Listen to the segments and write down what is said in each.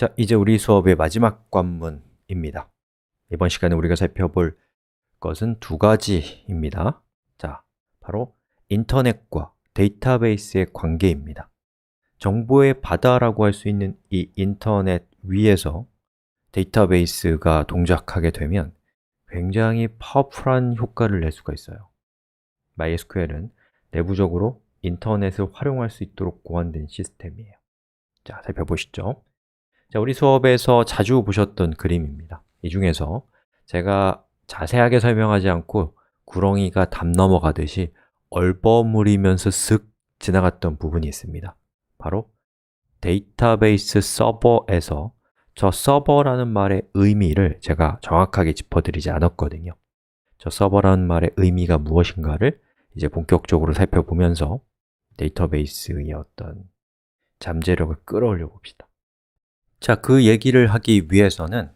자, 이제 우리 수업의 마지막 관문입니다. 이번 시간에 우리가 살펴볼 것은 두 가지입니다. 자, 바로 인터넷과 데이터베이스의 관계입니다. 정보의 바다라고 할 수 있는 이 인터넷 위에서 데이터베이스가 동작하게 되면 굉장히 파워풀한 효과를 낼 수가 있어요. MySQL은 내부적으로 인터넷을 활용할 수 있도록 고안된 시스템이에요. 자, 살펴보시죠. 자, 우리 수업에서 자주 보셨던 그림입니다. 이 중에서 제가 자세하게 설명하지 않고 구렁이가 담 넘어가듯이 얼버무리면서 쓱 지나갔던 부분이 있습니다. 바로 데이터베이스 서버에서 저 서버라는 말의 의미를 제가 정확하게 짚어드리지 않았거든요. 저 서버라는 말의 의미가 무엇인가를 이제 본격적으로 살펴보면서 데이터베이스의 어떤 잠재력을 끌어올려 봅시다. 자, 그 얘기를 하기 위해서는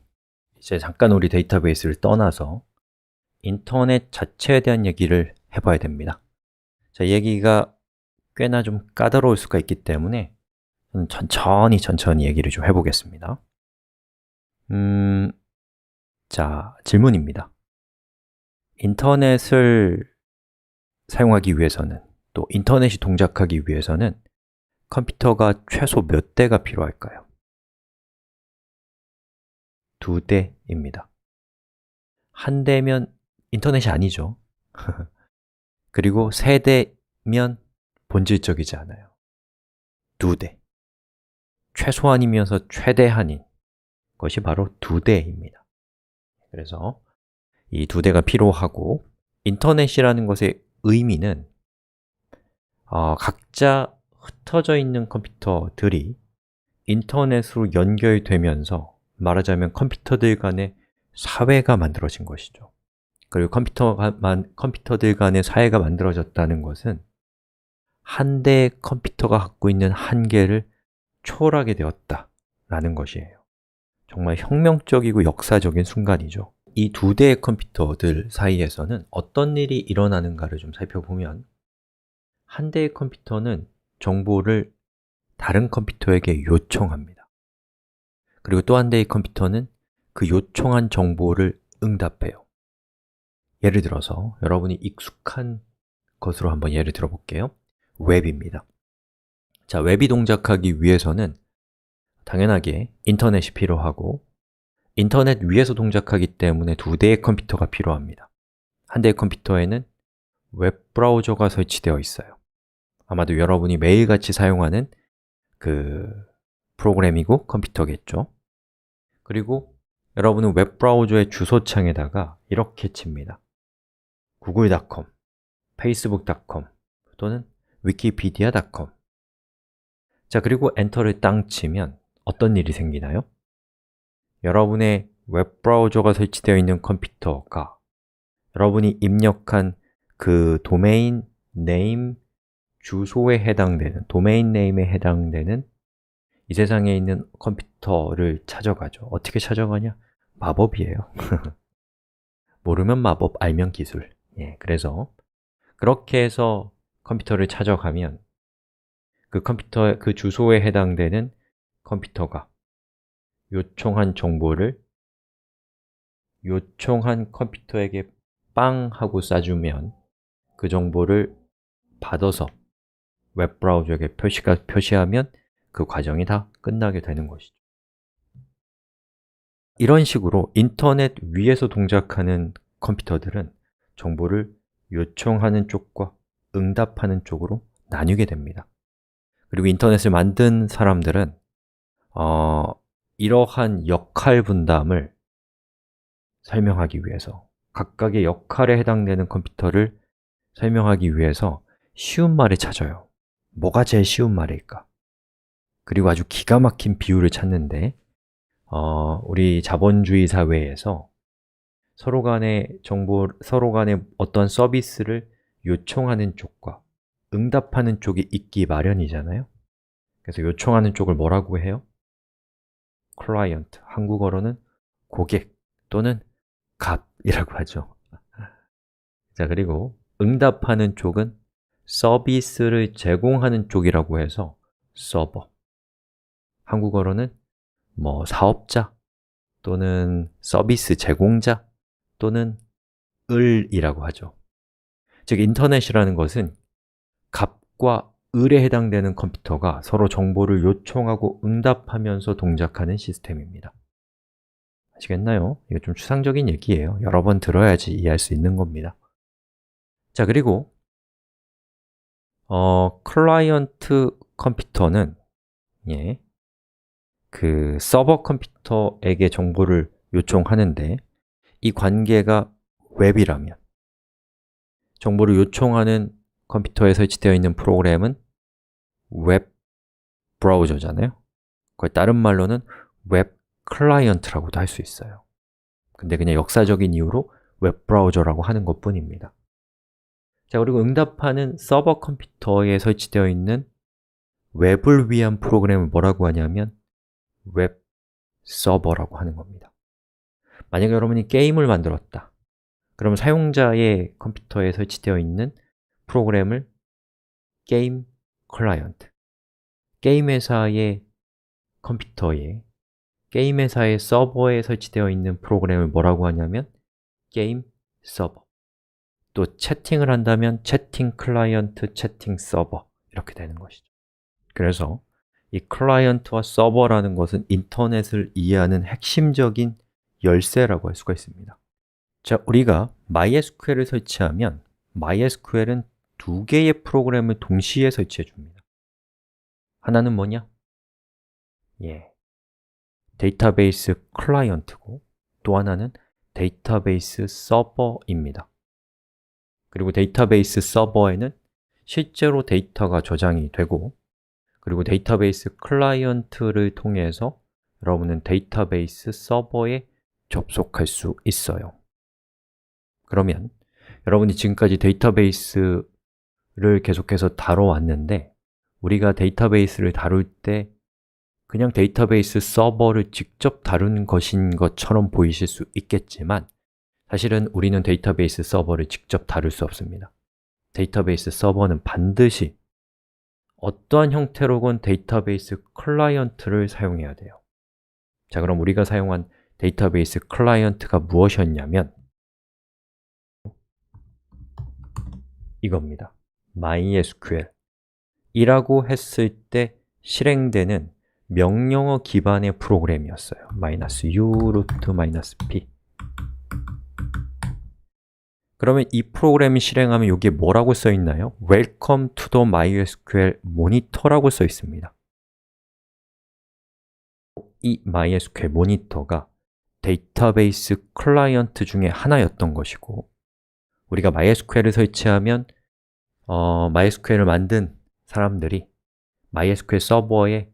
이제 잠깐 우리 데이터베이스를 떠나서 인터넷 자체에 대한 얘기를 해봐야 됩니다. 자, 이 얘기가 꽤나 좀 까다로울 수가 있기 때문에 저는 천천히 얘기를 좀 해보겠습니다. 자, 질문입니다. 인터넷을 사용하기 위해서는, 또 인터넷이 동작하기 위해서는 컴퓨터가 최소 몇 대가 필요할까요? 2대입니다. 한 대면 인터넷이 아니죠. 그리고 3대면 본질적이지 않아요. 2대, 최소한이면서 최대한인 것이 바로 2대입니다. 그래서 이 2대가 필요하고, 인터넷이라는 것의 의미는 각자 흩어져 있는 컴퓨터들이 인터넷으로 연결되면서 말하자면 컴퓨터들 간의 사회가 만들어진 것이죠. 그리고 컴퓨터들 간의 사회가 만들어졌다는 것은 한 대의 컴퓨터가 갖고 있는 한계를 초월하게 되었다라는 것이에요. 정말 혁명적이고 역사적인 순간이죠. 이 2대의 컴퓨터들 사이에서는 어떤 일이 일어나는가를 좀 살펴보면, 한 대의 컴퓨터는 정보를 다른 컴퓨터에게 요청합니다. 그리고 또 한 대의 컴퓨터는 그 요청한 정보를 응답해요. 예를 들어서 여러분이 익숙한 것으로 한번 예를 들어 볼게요. 웹입니다. 자, 웹이 동작하기 위해서는 당연하게 인터넷이 필요하고, 인터넷 위에서 동작하기 때문에 2대의 컴퓨터가 필요합니다. 한 대의 컴퓨터에는 웹브라우저가 설치되어 있어요. 아마도 여러분이 매일같이 사용하는 그 프로그램이고 컴퓨터겠죠. 그리고 여러분은 웹브라우저의 주소창에다가 이렇게 칩니다. google.com, facebook.com 또는 wikipedia.com. 자, 그리고 엔터를 땅 치면 어떤 일이 생기나요? 여러분의 웹브라우저가 설치되어 있는 컴퓨터가 여러분이 입력한 그 도메인 네임 주소에 해당되는, 도메인 네임에 해당되는 이 세상에 있는 컴퓨터를 찾아가죠. 어떻게 찾아가냐? 마법이에요. 모르면 마법, 알면 기술. 그래서 그렇게 해서 컴퓨터를 찾아가면 그 주소에 해당되는 컴퓨터가 요청한 정보를 요청한 컴퓨터에게 빵 하고 쏴주면 그 정보를 받아서 웹브라우저에게 표시하면 그 과정이 다 끝나게 되는 것이죠. 이런 식으로 인터넷 위에서 동작하는 컴퓨터들은 정보를 요청하는 쪽과 응답하는 쪽으로 나뉘게 됩니다. 그리고 인터넷을 만든 사람들은 이러한 역할 분담을 설명하기 위해서, 각각의 역할에 해당되는 컴퓨터를 설명하기 위해서 쉬운 말을 찾아요. 뭐가 제일 쉬운 말일까? 그리고 아주 기가 막힌 비율을 찾는데, 우리 자본주의 사회에서 서로 간의 어떤 서비스를 요청하는 쪽과 응답하는 쪽이 있기 마련이잖아요. 그래서 요청하는 쪽을 뭐라고 해요? 클라이언트, 한국어로는 고객 또는 갑이라고 하죠. 자, 그리고 응답하는 쪽은 서비스를 제공하는 쪽이라고 해서 서버, 한국어로는 뭐 사업자 또는 서비스 제공자 또는 을이라고 하죠. 즉, 인터넷이라는 것은 갑과 을에 해당되는 컴퓨터가 서로 정보를 요청하고 응답하면서 동작하는 시스템입니다. 아시겠나요? 이거 좀 추상적인 얘기예요. 여러 번 들어야지 이해할 수 있는 겁니다. 자, 그리고 클라이언트 컴퓨터는 그 서버 컴퓨터에게 정보를 요청하는데 이 관계가 웹이라면 정보를 요청하는 컴퓨터에 설치되어 있는 프로그램은 웹 브라우저잖아요. 그걸 다른 말로는 웹 클라이언트라고도 할 수 있어요. 근데 그냥 역사적인 이유로 웹 브라우저라고 하는 것뿐입니다. 자, 그리고 응답하는 서버 컴퓨터에 설치되어 있는 웹을 위한 프로그램을 뭐라고 하냐면 웹 서버라고 하는 겁니다. 만약에 여러분이 게임을 만들었다. 그럼 사용자의 컴퓨터에 설치되어 있는 프로그램을 게임 클라이언트, 게임 회사의 컴퓨터에 게임 회사의 서버에 설치되어 있는 프로그램을 뭐라고 하냐면 게임 서버, 또 채팅을 한다면 채팅 클라이언트, 채팅 서버 이렇게 되는 것이죠. 그래서 이 클라이언트와 서버라는 것은 인터넷을 이해하는 핵심적인 열쇠라고 할 수가 있습니다. 자, 우리가 MySQL을 설치하면 MySQL은 두 개의 프로그램을 동시에 설치해 줍니다. 하나는 뭐냐? 데이터베이스 클라이언트고 또 하나는 데이터베이스 서버입니다. 그리고 데이터베이스 서버에는 실제로 데이터가 저장이 되고 그리고 데이터베이스 클라이언트를 통해서 여러분은 데이터베이스 서버에 접속할 수 있어요. 그러면 여러분이 지금까지 데이터베이스를 계속해서 다뤄왔는데 우리가 데이터베이스를 다룰 때 그냥 데이터베이스 서버를 직접 다룬 것인 것처럼 보이실 수 있겠지만 사실은 우리는 데이터베이스 서버를 직접 다룰 수 없습니다. 데이터베이스 서버는 반드시 어떠한 형태로건 데이터베이스 클라이언트를 사용해야 돼요. 자, 그럼 우리가 사용한 데이터베이스 클라이언트가 무엇이었냐면 이겁니다. MySQL 이라고 했을 때 실행되는 명령어 기반의 프로그램이었어요. -u -p 그러면 이 프로그램이 실행하면 여기에 뭐라고 써 있나요? Welcome to the MySQL Monitor라고 써 있습니다. 이 MySQL 모니터가 데이터베이스 클라이언트 중에 하나였던 것이고 우리가 MySQL을 설치하면 MySQL을 만든 사람들이 MySQL 서버에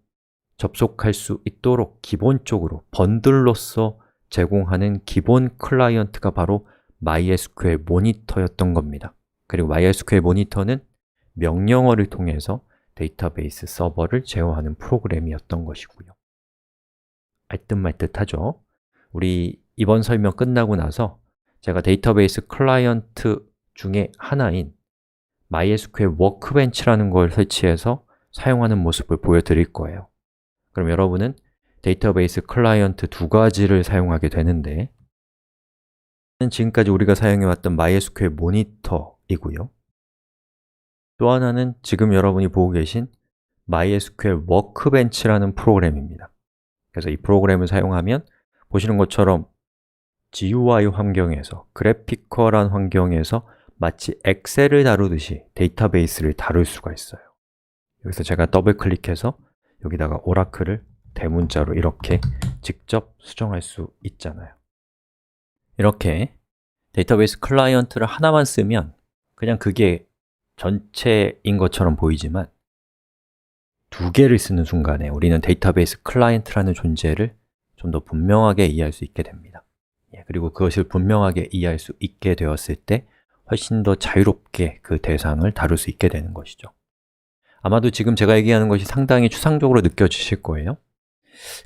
접속할 수 있도록 기본적으로 번들로서 제공하는 기본 클라이언트가 바로 MySQL 모니터였던 겁니다. 그리고 MySQL 모니터는 명령어를 통해서 데이터베이스 서버를 제어하는 프로그램이었던 것이고요. 알듯말듯하죠? 우리 이번 설명 끝나고 나서 제가 데이터베이스 클라이언트 중에 하나인 MySQL 워크벤치라는 걸 설치해서 사용하는 모습을 보여드릴 거예요. 그럼 여러분은 데이터베이스 클라이언트 두 가지를 사용하게 되는데 지금까지 우리가 사용해왔던 MySQL 모니터이고요. 또 하나는 지금 여러분이 보고 계신 MySQL 워크벤치라는 프로그램입니다. 그래서 이 프로그램을 사용하면 보시는 것처럼 GUI 환경에서, 그래피컬한 환경에서 마치 엑셀을 다루듯이 데이터베이스를 다룰 수가 있어요. 여기서 제가 더블 클릭해서 여기다가 오라클을 대문자로 이렇게 직접 수정할 수 있잖아요. 이렇게 데이터베이스 클라이언트를 하나만 쓰면 그냥 그게 전체인 것처럼 보이지만 두 개를 쓰는 순간에 우리는 데이터베이스 클라이언트라는 존재를 좀 더 분명하게 이해할 수 있게 됩니다. 그리고 그것을 분명하게 이해할 수 있게 되었을 때 훨씬 더 자유롭게 그 대상을 다룰 수 있게 되는 것이죠. 아마도 지금 제가 얘기하는 것이 상당히 추상적으로 느껴지실 거예요.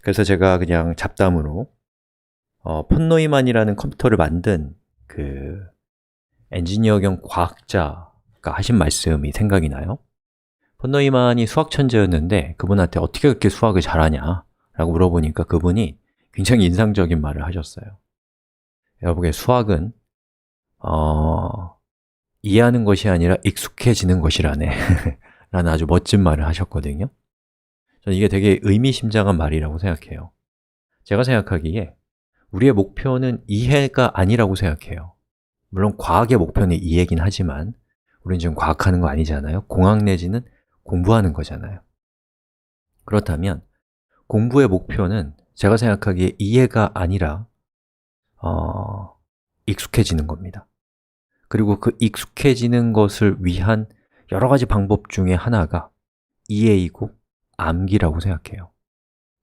그래서 제가 그냥 잡담으로 폰노이만이라는 컴퓨터를 만든 그 엔지니어 겸 과학자가 하신 말씀이 생각이 나요. 폰노이만이 수학 천재였는데 그분한테 어떻게 그렇게 수학을 잘하냐 라고 물어보니까 그분이 굉장히 인상적인 말을 하셨어요. 여러분의 수학은 이해하는 것이 아니라 익숙해지는 것이라네 라는 아주 멋진 말을 하셨거든요. 저는 이게 되게 의미심장한 말이라고 생각해요. 제가 생각하기에 우리의 목표는 이해가 아니라고 생각해요. 물론 과학의 목표는 이해긴 하지만 우리는 지금 과학하는 거 아니잖아요. 공학 내지는 공부하는 거잖아요. 그렇다면 공부의 목표는 제가 생각하기에 이해가 아니라 익숙해지는 겁니다. 그리고 그 익숙해지는 것을 위한 여러 가지 방법 중에 하나가 이해이고 암기라고 생각해요.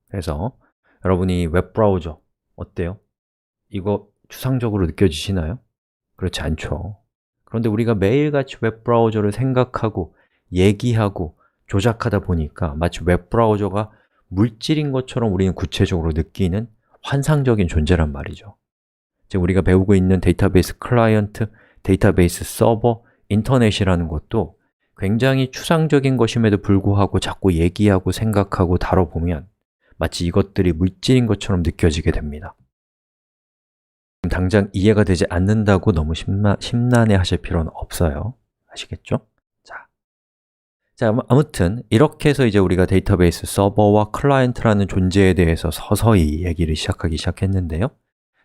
그래서 여러분이 웹브라우저 어때요? 이거 추상적으로 느껴지시나요? 그렇지 않죠. 그런데 우리가 매일같이 웹브라우저를 생각하고 얘기하고 조작하다 보니까 마치 웹브라우저가 물질인 것처럼 우리는 구체적으로 느끼는 환상적인 존재란 말이죠. 지금 우리가 배우고 있는 데이터베이스 클라이언트, 데이터베이스 서버, 인터넷이라는 것도 굉장히 추상적인 것임에도 불구하고 자꾸 얘기하고 생각하고 다뤄보면 마치 이것들이 물질인 것처럼 느껴지게 됩니다. 당장 이해가 되지 않는다고 너무 심란해 하실 필요는 없어요. 아시겠죠? 자, 아무튼 이렇게 해서 이제 우리가 데이터베이스 서버와 클라이언트라는 존재에 대해서 서서히 얘기를 시작했는데요.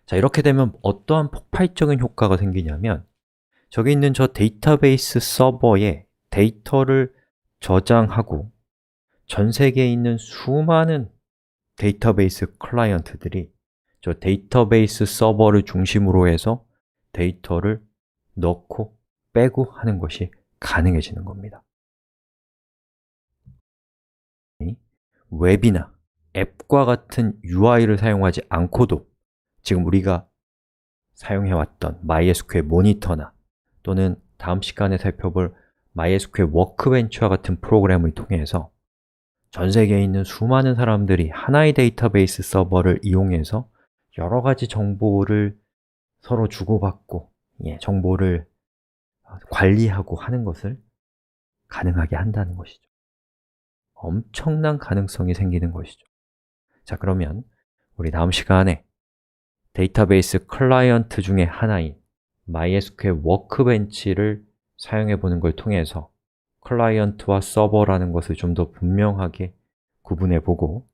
자, 이렇게 되면 어떠한 폭발적인 효과가 생기냐면 저기 있는 저 데이터베이스 서버에 데이터를 저장하고 전 세계에 있는 수많은 데이터베이스 클라이언트들이 저 데이터베이스 서버를 중심으로 해서 데이터를 넣고 빼고 하는 것이 가능해지는 겁니다. 웹이나 앱과 같은 UI를 사용하지 않고도 지금 우리가 사용해왔던 MySQL 모니터나 또는 다음 시간에 살펴볼 MySQL 워크벤치와 같은 프로그램을 통해서 전 세계에 있는 수많은 사람들이 하나의 데이터베이스 서버를 이용해서 여러 가지 정보를 서로 주고받고 정보를 관리하고 하는 것을 가능하게 한다는 것이죠. 엄청난 가능성이 생기는 것이죠. 자, 그러면 우리 다음 시간에 데이터베이스 클라이언트 중에 하나인 MySQL 워크벤치를 사용해 보는 걸 통해서 클라이언트와 서버라는 것을 좀 더 분명하게 구분해 보고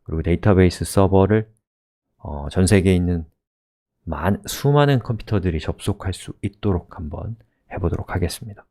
그리고 데이터베이스 서버를 전 세계에 있는 수많은 컴퓨터들이 접속할 수 있도록 한번 해보도록 하겠습니다.